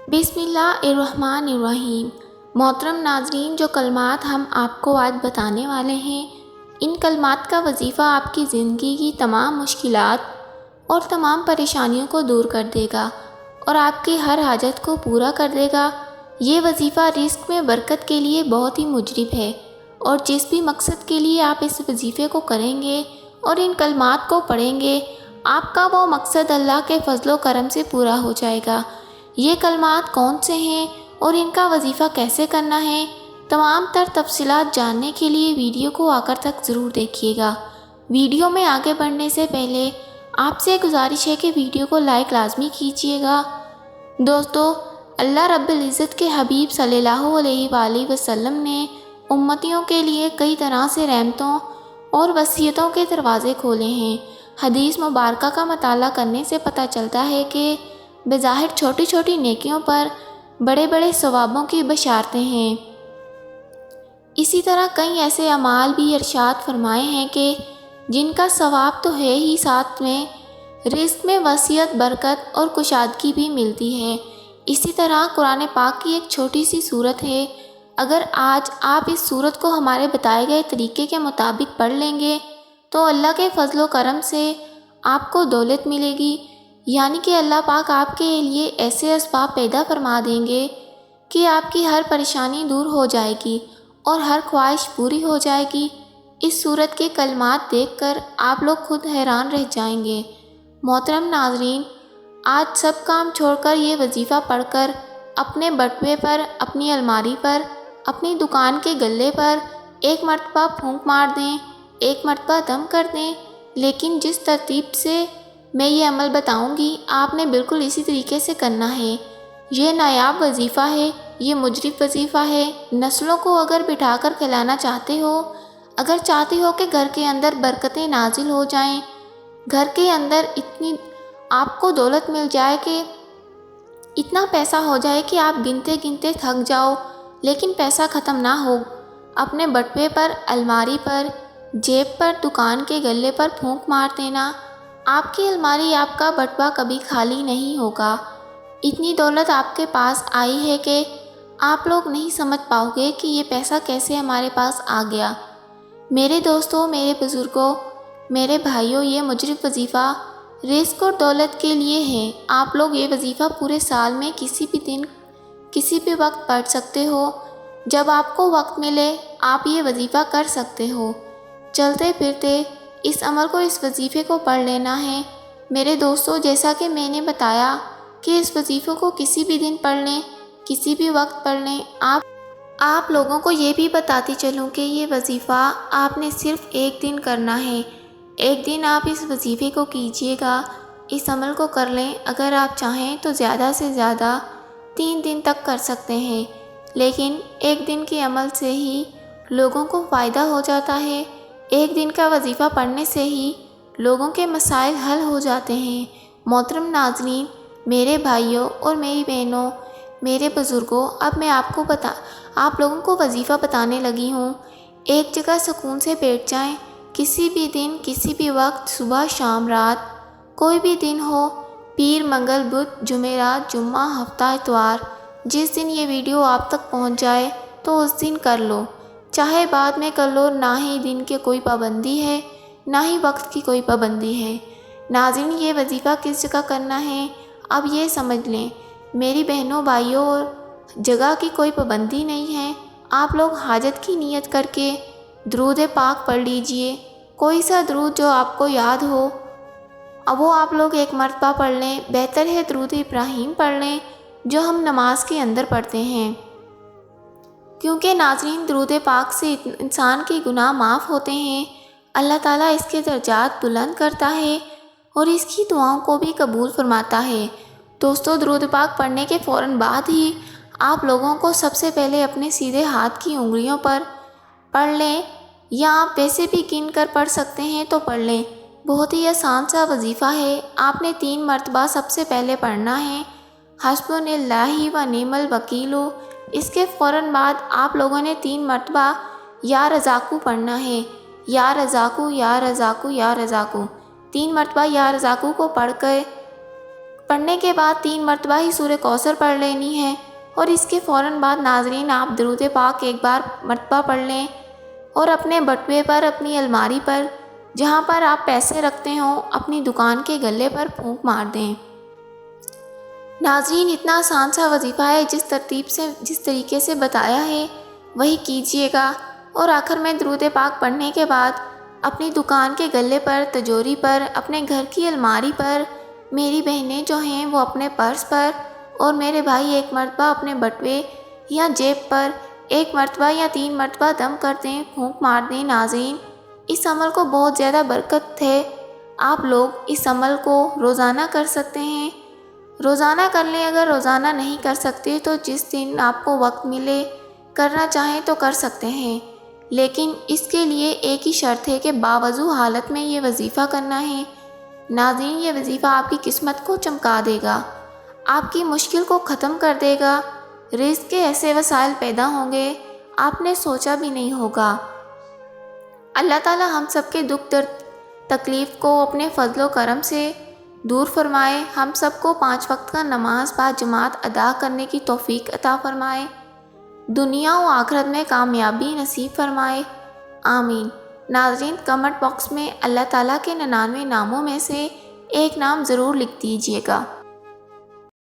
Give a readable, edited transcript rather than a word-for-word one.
بسم اللہ الرحمن الرحیم۔ محترم ناظرین، جو کلمات ہم آپ کو آج بتانے والے ہیں، ان کلمات کا وظیفہ آپ کی زندگی کی تمام مشکلات اور تمام پریشانیوں کو دور کر دے گا اور آپ کی ہر حاجت کو پورا کر دے گا۔ یہ وظیفہ رزق میں برکت کے لیے بہت ہی مجرب ہے، اور جس بھی مقصد کے لیے آپ اس وظیفے کو کریں گے اور ان کلمات کو پڑھیں گے، آپ کا وہ مقصد اللہ کے فضل و کرم سے پورا ہو جائے گا۔ یہ کلمات کون سے ہیں اور ان کا وظیفہ کیسے کرنا ہے، تمام تر تفصیلات جاننے کے لیے ویڈیو کو آخر تک ضرور دیکھیے گا۔ ویڈیو میں آگے بڑھنے سے پہلے آپ سے گزارش ہے کہ ویڈیو کو لائک لازمی کیجیے گا۔ دوستو، اللہ رب العزت کے حبیب صلی اللہ علیہ وآلہ وسلم نے امتیوں کے لیے کئی طرح سے رحمتوں اور وصیتوں کے دروازے کھولے ہیں۔ حدیث مبارکہ کا مطالعہ کرنے سے پتہ چلتا ہے کہ بظاہر چھوٹی چھوٹی نیکیوں پر بڑے بڑے ثوابوں کی بشارتیں ہیں۔ اسی طرح کئی ایسے اعمال بھی ارشاد فرمائے ہیں کہ جن کا ثواب تو ہے ہی، ساتھ میں رزق میں وسعت، برکت اور کشادگی بھی ملتی ہے۔ اسی طرح قرآن پاک کی ایک چھوٹی سی سورت ہے، اگر آج آپ اس سورت کو ہمارے بتائے گئے طریقے کے مطابق پڑھ لیں گے تو اللہ کے فضل و کرم سے آپ کو دولت ملے گی، یعنی کہ اللہ پاک آپ کے لیے ایسے اسباب پیدا فرما دیں گے کہ آپ کی ہر پریشانی دور ہو جائے گی اور ہر خواہش پوری ہو جائے گی۔ اس صورت کے کلمات دیکھ کر آپ لوگ خود حیران رہ جائیں گے۔ محترم ناظرین، آج سب کام چھوڑ کر یہ وظیفہ پڑھ کر اپنے بٹوے پر، اپنی الماری پر، اپنی دکان کے گلے پر ایک مرتبہ پھونک مار دیں، ایک مرتبہ دم کر دیں، لیکن جس ترتیب سے میں یہ عمل بتاؤں گی آپ نے بالکل اسی طریقے سے کرنا ہے۔ یہ نایاب وظیفہ ہے، یہ مجرب وظیفہ ہے۔ نسلوں کو اگر بٹھا کر کھلانا چاہتے ہو، اگر چاہتے ہو کہ گھر کے اندر برکتیں نازل ہو جائیں، گھر کے اندر اتنی آپ کو دولت مل جائے کہ اتنا پیسہ ہو جائے کہ آپ گنتے گنتے تھک جاؤ لیکن پیسہ ختم نہ ہو، اپنے بٹوے پر، الماری پر، جیب پر، دکان کے گلے پر پھونک مار دینا، آپ کی الماری، آپ کا بٹوا کبھی خالی نہیں ہوگا۔ اتنی دولت آپ کے پاس آئی ہے کہ آپ لوگ نہیں سمجھ پاؤ گے کہ یہ پیسہ کیسے ہمارے پاس آ گیا۔ میرے دوستوں، میرے بزرگوں، میرے بھائیوں، یہ مجرب وظیفہ رزق اور دولت کے لیے ہے۔ آپ لوگ یہ وظیفہ پورے سال میں کسی بھی دن، کسی بھی وقت پڑھ سکتے ہو۔ جب آپ کو وقت ملے آپ یہ وظیفہ کر سکتے ہو۔ چلتے پھرتے اس عمل کو، اس وظیفے کو پڑھ لینا ہے۔ میرے دوستوں، جیسا کہ میں نے بتایا کہ اس وظیفے کو کسی بھی دن پڑھ لیں، کسی بھی وقت پڑھ لیں۔ آپ لوگوں کو یہ بھی بتاتی چلوں کہ یہ وظیفہ آپ نے صرف ایک دن کرنا ہے۔ ایک دن آپ اس وظیفے کو کیجیے گا، اس عمل کو کر لیں۔ اگر آپ چاہیں تو زیادہ سے زیادہ 3 دن تک کر سکتے ہیں، لیکن ایک دن کے عمل سے ہی لوگوں کو فائدہ ہو جاتا ہے۔ ایک دن کا وظیفہ پڑھنے سے ہی لوگوں کے مسائل حل ہو جاتے ہیں۔ محترم ناظرین، میرے بھائیوں اور میری بہنوں، میرے بزرگوں، اب میں آپ لوگوں کو وظیفہ بتانے لگی ہوں۔ ایک جگہ سکون سے بیٹھ جائیں، کسی بھی دن، کسی بھی وقت، صبح، شام، رات، کوئی بھی دن ہو، پیر، منگل، بدھ، جمعرات، جمعہ، ہفتہ، اتوار، جس دن یہ ویڈیو آپ تک پہنچ جائے تو اس دن کر لو، چاہے بعد میں کر لو۔ نہ ہی دن کی کوئی پابندی ہے، نہ ہی وقت کی کوئی پابندی ہے۔ ناظرین، یہ وظیفہ کس جگہ کرنا ہے اب یہ سمجھ لیں۔ میری بہنوں، بھائیوں، اور جگہ کی کوئی پابندی نہیں ہے۔ آپ لوگ حاجت کی نیت کر کے درود پاک پڑھ لیجئے، کوئی سا درود جو آپ کو یاد ہو، اب وہ آپ لوگ ایک مرتبہ پڑھ لیں۔ بہتر ہے درود ابراہیم پڑھ لیں جو ہم نماز کے اندر پڑھتے ہیں، کیونکہ ناظرین درود پاک سے انسان کے گناہ معاف ہوتے ہیں، اللہ تعالیٰ اس کے درجات بلند کرتا ہے اور اس کی دعاؤں کو بھی قبول فرماتا ہے۔ دوستو، درود پاک پڑھنے کے فوراً بعد ہی آپ لوگوں کو سب سے پہلے اپنے سیدھے ہاتھ کی انگلیوں پر پڑھ لیں، یا آپ ویسے بھی گن کر پڑھ سکتے ہیں تو پڑھ لیں۔ بہت ہی آسان سا وظیفہ ہے۔ آپ نے 3 مرتبہ سب سے پہلے پڑھنا ہے حسبنا اللہ و نعم الوکیل۔ اس کے فوراً بعد آپ لوگوں نے 3 مرتبہ یا رزاقو پڑھنا ہے، یا رزاقو، یا رزاقو، یا رزاقو۔ 3 مرتبہ یا رزاقو کو پڑھ کر پڑھنے کے بعد 3 مرتبہ ہی سورہ کوثر پڑھ لینی ہے، اور اس کے فوراً بعد ناظرین آپ درود پاک ایک بار مرتبہ پڑھ لیں اور اپنے بٹوے پر، اپنی الماری پر، جہاں پر آپ پیسے رکھتے ہوں، اپنی دکان کے گلے پر پھونک مار دیں۔ ناظرین اتنا آسان سا وظیفہ ہے، جس طریقے سے بتایا ہے وہی کیجیے گا، اور آخر میں درود پاک پڑھنے کے بعد اپنی دکان کے گلے پر، تجوری پر، اپنے گھر کی الماری پر، میری بہنیں جو ہیں وہ اپنے پرس پر، اور میرے بھائی ایک مرتبہ اپنے بٹوے یا جیب پر 1 مرتبہ یا 3 مرتبہ دم کر دیں، پھونک مار دیں۔ ناظرین اس عمل کو بہت زیادہ برکت ہے، آپ لوگ اس عمل کو روزانہ کر سکتے ہیں۔ روزانہ کر لیں، اگر روزانہ نہیں کر سکتے تو جس دن آپ کو وقت ملے، کرنا چاہیں تو کر سکتے ہیں، لیکن اس کے لیے ایک ہی شرط ہے کہ باوضو حالت میں یہ وظیفہ کرنا ہے۔ ناظرین یہ وظیفہ آپ کی قسمت کو چمکا دے گا، آپ کی مشکل کو ختم کر دے گا، رزق کے ایسے وسائل پیدا ہوں گے آپ نے سوچا بھی نہیں ہوگا۔ اللہ تعالی ہم سب کے دکھ درد تکلیف کو اپنے فضل و کرم سے دور فرمائے، ہم سب کو 5 وقت کا نماز باجماعت ادا کرنے کی توفیق عطا فرمائے، دنیا و آخرت میں کامیابی نصیب فرمائے، آمین۔ ناظرین کمنٹ باکس میں اللہ تعالیٰ کے 99 ناموں میں سے ایک نام ضرور لکھ دیجیے گا۔